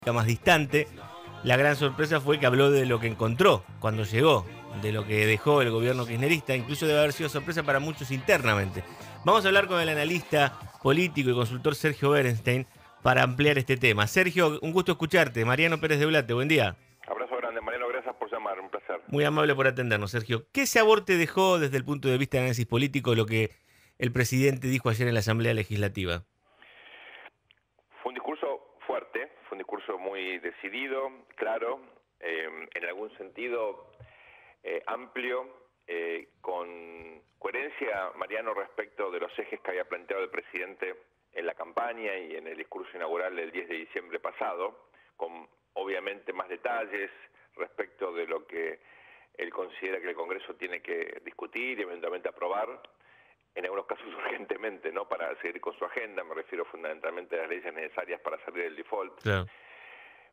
política más distante. La gran sorpresa fue que habló de lo que encontró cuando llegó, de lo que dejó el gobierno kirchnerista, incluso debe haber sido sorpresa para muchos internamente. Vamos a hablar con el analista político y consultor Sergio Berenstein para ampliar este tema. Sergio, un gusto escucharte. Mariano Pérez de Blate, buen día. Abrazo grande, Mariano, gracias por llamar, un placer. Muy amable por atendernos, Sergio. ¿Qué sabor te dejó desde el punto de vista de análisis político lo que el presidente dijo ayer en la Asamblea Legislativa? Fue un discurso fuerte, fue un discurso muy decidido, claro, en algún sentido amplio, con coherencia, Mariano, respecto de los ejes que había planteado el presidente en la campaña y en el discurso inaugural del 10 de diciembre pasado, con obviamente más detalles respecto de lo que él considera que el Congreso tiene que discutir y eventualmente aprobar, en algunos casos urgentemente, ¿no? Para seguir con su agenda, me refiero fundamentalmente a las leyes necesarias para salir del default. Claro.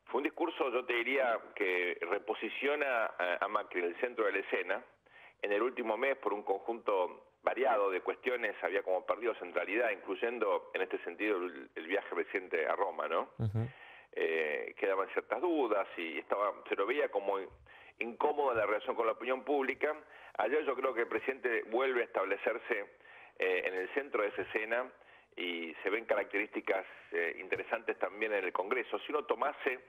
Fue un discurso, yo te diría, que reposiciona a Macri en el centro de la escena. En el último mes, por un conjunto variado de cuestiones, había como perdido centralidad, incluyendo en este sentido el viaje reciente a Roma, ¿no? Quedaban ciertas dudas y se lo veía como incómodo en la relación con la opinión pública. Ayer yo creo que el presidente vuelve a establecerse en el centro de esa escena y se ven características interesantes también en el Congreso. Si uno tomase,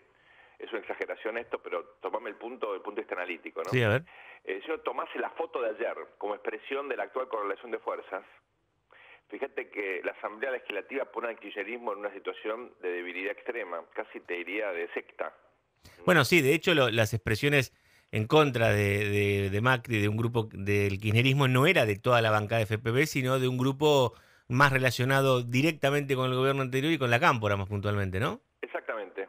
es una exageración esto, pero tomame el punto desde el punto de vista analítico, ¿no? Sí, a ver. Si uno tomase la foto de ayer como expresión de la actual correlación de fuerzas, fíjate que la Asamblea Legislativa pone al kirchnerismo en una situación de debilidad extrema, casi te diría de secta. Bueno, sí, de hecho las expresiones en contra de Macri, de un grupo del kirchnerismo, no era de toda la bancada de FPV, sino de un grupo más relacionado directamente con el gobierno anterior y con la Cámpora más puntualmente, ¿no? Exactamente.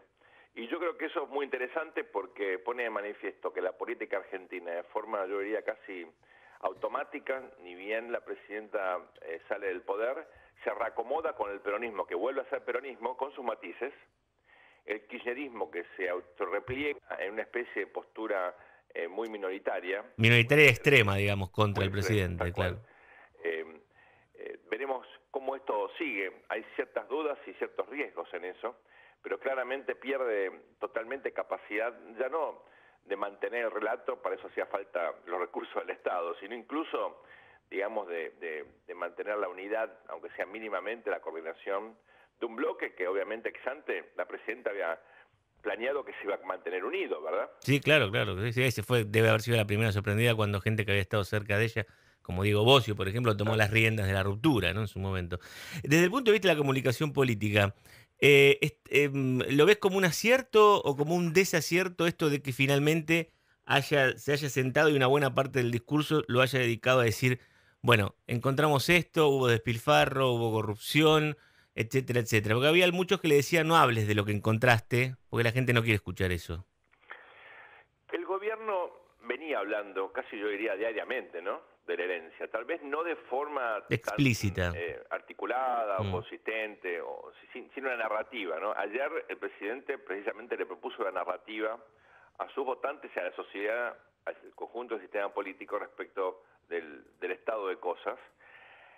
Y yo creo que eso es muy interesante porque pone de manifiesto que la política argentina, de forma, yo diría, casi automática, ni bien la presidenta sale del poder, se reacomoda con el peronismo, que vuelve a ser peronismo, con sus matices, el kirchnerismo que se autorrepliega en una especie de postura muy minoritaria. Minoritaria extrema, digamos, contra el Extrema, presidente, tal cual. claro. Veremos cómo esto sigue. Hay ciertas dudas y ciertos riesgos en eso, pero claramente pierde totalmente capacidad, ya no de mantener el relato, para eso hacía falta los recursos del Estado, sino incluso, digamos, de mantener la unidad, aunque sea mínimamente, la coordinación de un bloque que obviamente ex ante la presidenta había planeado que se iba a mantener unido, ¿verdad? Sí, claro, claro. Sí, ese debe haber sido la primera sorprendida cuando gente que había estado cerca de ella, como Diego Bosio, por ejemplo, tomó las riendas de la ruptura, ¿no? En su momento. Desde el punto de vista de la comunicación política, ¿lo ves como un acierto o como un desacierto esto de que finalmente se haya sentado y una buena parte del discurso lo haya dedicado a decir, bueno, encontramos esto, hubo despilfarro, hubo corrupción, etcétera, etcétera? Porque había muchos que le decían, no hables de lo que encontraste, porque la gente no quiere escuchar eso. El gobierno venía hablando, casi yo diría diariamente, ¿no?, de la herencia, tal vez no de forma explícita, tan articulada o consistente, o sin una narrativa, ¿no? Ayer el presidente precisamente le propuso la narrativa a sus votantes y a la sociedad, al conjunto del sistema político respecto del estado de cosas.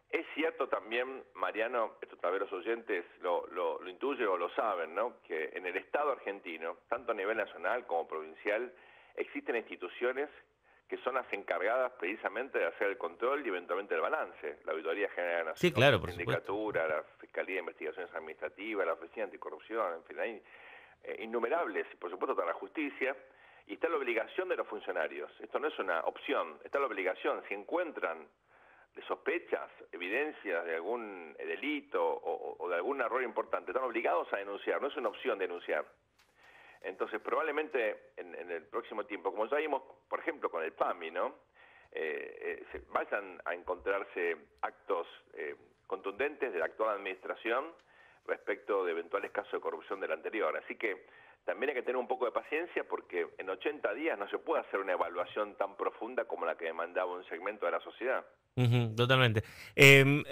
Es cierto también, Mariano, esto tal vez los oyentes lo intuyen o lo saben, ¿no?, que en el Estado argentino, tanto a nivel nacional como provincial, existen instituciones que son las encargadas precisamente de hacer el control y eventualmente el balance. La Auditoría General de la Nación, sí, claro, la por Sindicatura, supuesto. la Fiscalía de Investigaciones Administrativas, la Oficina Anticorrupción, en fin, hay innumerables, y por supuesto está la justicia, y está la obligación de los funcionarios. Esto no es una opción, está la obligación. Si encuentran sospechas, evidencias de algún delito o de algún error importante, están obligados a denunciar, no es una opción denunciar. Entonces, probablemente en el próximo tiempo, como ya vimos, por ejemplo, con el PAMI, ¿no?, vayan a encontrarse actos contundentes de la actual administración respecto de eventuales casos de corrupción del anterior. Así que también hay que tener un poco de paciencia porque en 80 días no se puede hacer una evaluación tan profunda como la que demandaba un segmento de la sociedad. Totalmente.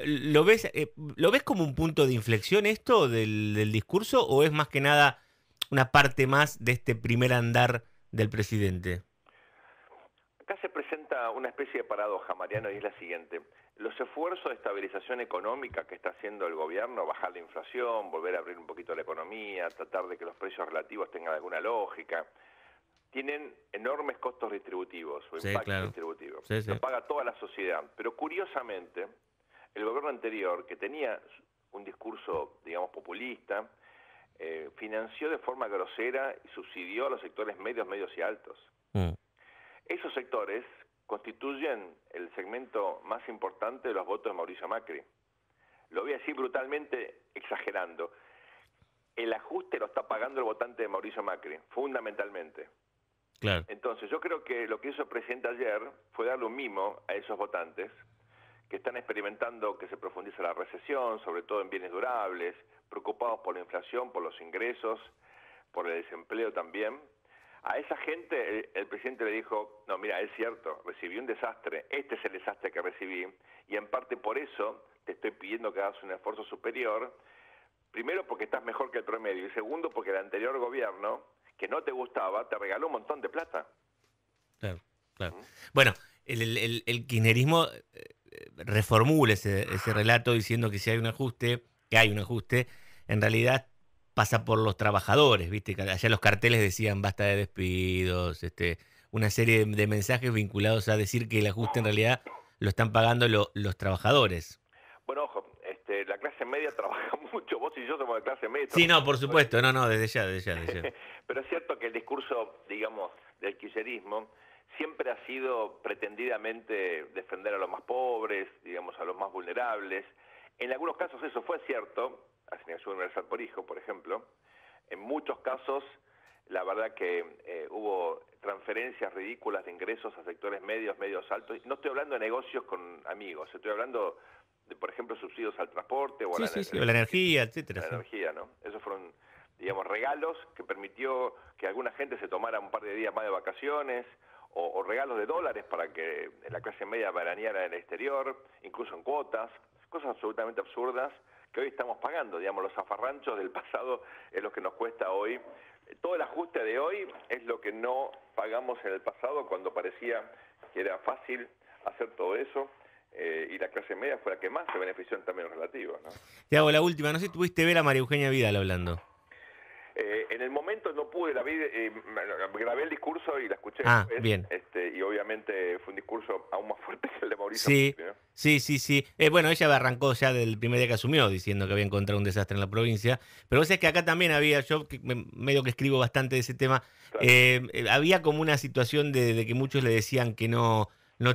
¿Lo ves como un punto de inflexión esto del discurso o es más que nada una parte más de este primer andar del presidente? Acá se presenta una especie de paradoja, Mariano, y es la siguiente. los esfuerzos de estabilización económica que está haciendo el gobierno, bajar la inflación, volver a abrir un poquito la economía, tratar de que los precios relativos tengan alguna lógica, tienen enormes costos distributivos o Sí, impactos claro. distributivos. Sí, sí. Lo paga toda la sociedad. Pero curiosamente, el gobierno anterior, que tenía un discurso, digamos, populista, financió de forma grosera y subsidió a los sectores medios, medios y altos. Esos sectores constituyen el segmento más importante de los votos de Mauricio Macri. Lo voy a decir brutalmente, exagerando. El ajuste lo está pagando el votante de Mauricio Macri, fundamentalmente. Claro. Entonces, yo creo que lo que hizo el presidente ayer fue darle un mimo a esos votantes que están experimentando que se profundiza la recesión, sobre todo en bienes durables, preocupados por la inflación, por los ingresos, por el desempleo también. A esa gente el presidente le dijo, no, mira, es cierto, recibí un desastre, este es el desastre que recibí, y en parte por eso te estoy pidiendo que hagas un esfuerzo superior, primero porque estás mejor que el promedio, y segundo porque el anterior gobierno, que no te gustaba, te regaló un montón de plata. Claro, claro. Bueno, el kirchnerismo reformula ese relato diciendo que si hay un ajuste, que hay un ajuste, en realidad pasa por los trabajadores, ¿viste? Allá los carteles decían basta de despidos, una serie de mensajes vinculados a decir que el ajuste en realidad lo están pagando los trabajadores. Bueno, ojo, la clase media trabaja mucho, vos y yo somos de clase media. Sí, no, por supuesto, no, desde ya. Pero es cierto que el discurso, digamos, del kirchnerismo siempre ha sido pretendidamente defender a los más pobres, digamos, a los más vulnerables. En algunos casos eso fue cierto, asignación universal por hijo, por ejemplo. En muchos casos, la verdad que hubo transferencias ridículas de ingresos a sectores medios, medios altos. No estoy hablando de negocios con amigos, estoy hablando de, por ejemplo, subsidios al transporte o a la energía, etcétera. La energía, ¿no? Esos fueron, digamos, regalos que permitió que alguna gente se tomara un par de días más de vacaciones, o regalos de dólares para que la clase media veraneara en el exterior, incluso en cuotas, cosas absolutamente absurdas que hoy estamos pagando, digamos, los zafarranchos del pasado es lo que nos cuesta hoy. Todo el ajuste de hoy es lo que no pagamos en el pasado cuando parecía que era fácil hacer todo eso. Y la clase media fue la que más se benefició en términos relativos, ¿no? Te hago la última, no sé si tuviste ver a María Eugenia Vidal hablando. En el momento no pude, grabé el discurso y la escuché después, bien. Y obviamente fue un discurso aún más fuerte que el de Mauricio. Sí, ¿no? sí. Bueno, ella arrancó ya del primer día que asumió diciendo que había encontrado un desastre en la provincia, pero vos sabés que acá también había, yo medio que escribo bastante de ese tema, claro. Había como una situación de que muchos le decían que no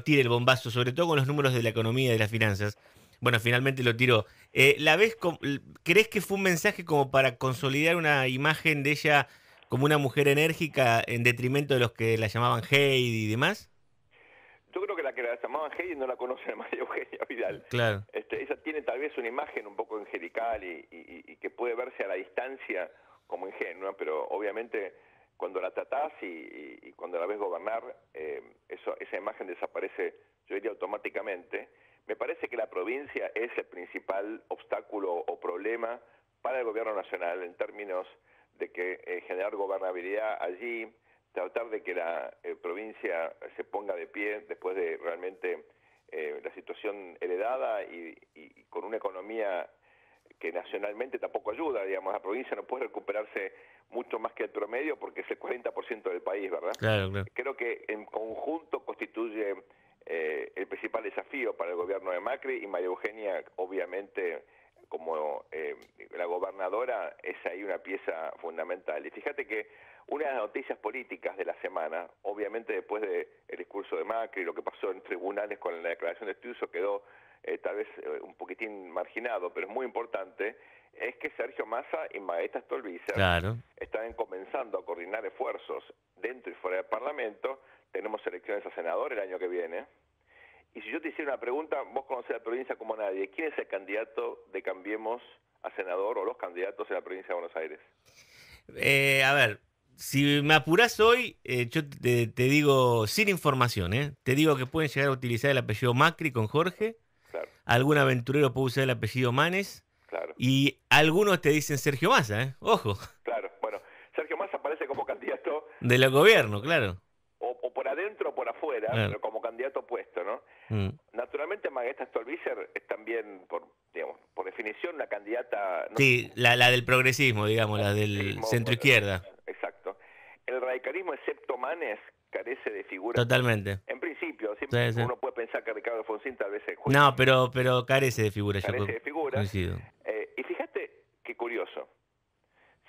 tire el bombazo, sobre todo con los números de la economía y de las finanzas. Bueno, finalmente lo tiró. ¿Crees que fue un mensaje como para consolidar una imagen de ella como una mujer enérgica en detrimento de los que la llamaban Heidi y demás? Yo creo que la llamaban Heidi no la conoce a María Eugenia Vidal. Claro. Ella tiene tal vez una imagen un poco angelical y que puede verse a la distancia como ingenua, pero obviamente cuando la tratás y cuando la ves gobernar, esa imagen desaparece, yo diría, automáticamente. Me parece que la provincia es el principal obstáculo o problema para el gobierno nacional en términos de que generar gobernabilidad allí, tratar de que la provincia se ponga de pie después de realmente la situación heredada y con una economía que nacionalmente tampoco ayuda, digamos, la provincia no puede recuperarse mucho más que el promedio porque es el 40% del país, ¿verdad? Claro. Creo que en conjunto constituye el principal desafío para el gobierno de Macri, y María Eugenia, obviamente, como la gobernadora, es ahí una pieza fundamental. Y fíjate que una de las noticias políticas de la semana, obviamente después del discurso de Macri, lo que pasó en tribunales con la declaración de Stiuso quedó tal vez un poquitín marginado, pero es muy importante, es que Sergio Massa y Margarita Stolbizer están comenzando a coordinar esfuerzos dentro y fuera del Parlamento. Tenemos elecciones a senador el año que viene. Y si yo te hiciera una pregunta, vos conocés la provincia como nadie, ¿quién es el candidato de Cambiemos a senador o los candidatos en la provincia de Buenos Aires? A ver, si me apurás hoy, yo te digo sin información, te digo que pueden llegar a utilizar el apellido Macri con Jorge, claro. Algún aventurero puede usar el apellido Manes, claro. Y algunos te dicen Sergio Massa, ojo. Claro, bueno, Sergio Massa aparece como candidato del gobierno, claro. O por adentro o por afuera, claro. Pero como candidato opuesto, ¿no? Mm. Naturalmente, Margarita Stolbizer es también, digamos, por definición, una candidata... No, Sí, la del progresismo, digamos, la del radicalismo, centro izquierda. exacto. El radicalismo, excepto Manes, carece de figuras. Totalmente. En principio, Sí, sí. uno puede pensar que Ricardo Alfonsín tal vez No, pero carece de figura, yo carece de figuras. coincido. Y fíjate qué curioso.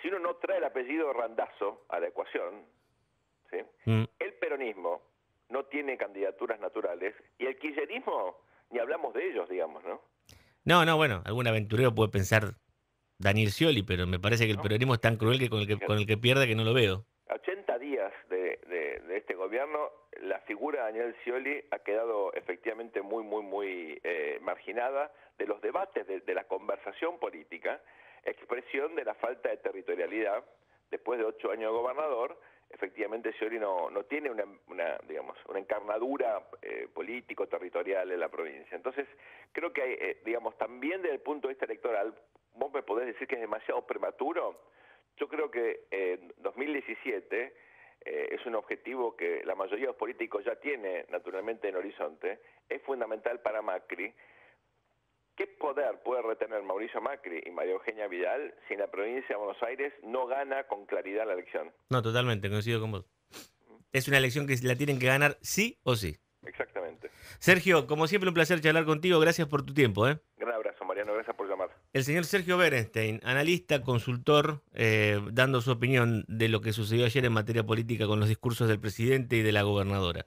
Si uno no trae el apellido Randazzo a la ecuación, ¿sí? Mm. El peronismo no tiene candidaturas naturales y el kirchnerismo, ni hablamos de ellos, digamos, ¿no? No, bueno, algún aventurero puede pensar Daniel Scioli, pero me parece que el ¿No? peronismo es tan cruel que con el que pierde que no lo veo. A 80 días de este gobierno, la figura de Daniel Scioli ha quedado efectivamente muy marginada de los debates, de la conversación política, expresión de la falta de territorialidad. Después de 8 años de gobernador, efectivamente Scioli no tiene digamos, una encarnadura político-territorial en la provincia. Entonces, creo que hay, digamos, también desde el punto de vista electoral, vos me podés decir que es demasiado prematuro. Yo creo que en 2017 es un objetivo que la mayoría de los políticos ya tiene naturalmente en horizonte. Es fundamental para Macri. ¿Qué poder puede retener Mauricio Macri y María Eugenia Vidal si en la provincia de Buenos Aires no gana con claridad la elección? No, totalmente, coincido con vos. Es una elección que la tienen que ganar sí o sí. Exactamente. Sergio, como siempre, un placer charlar contigo. Gracias por tu tiempo, ¿eh? Gran abrazo, Mariano. Gracias por llamar. El señor Sergio Berenstein, analista, consultor, dando su opinión de lo que sucedió ayer en materia política con los discursos del presidente y de la gobernadora.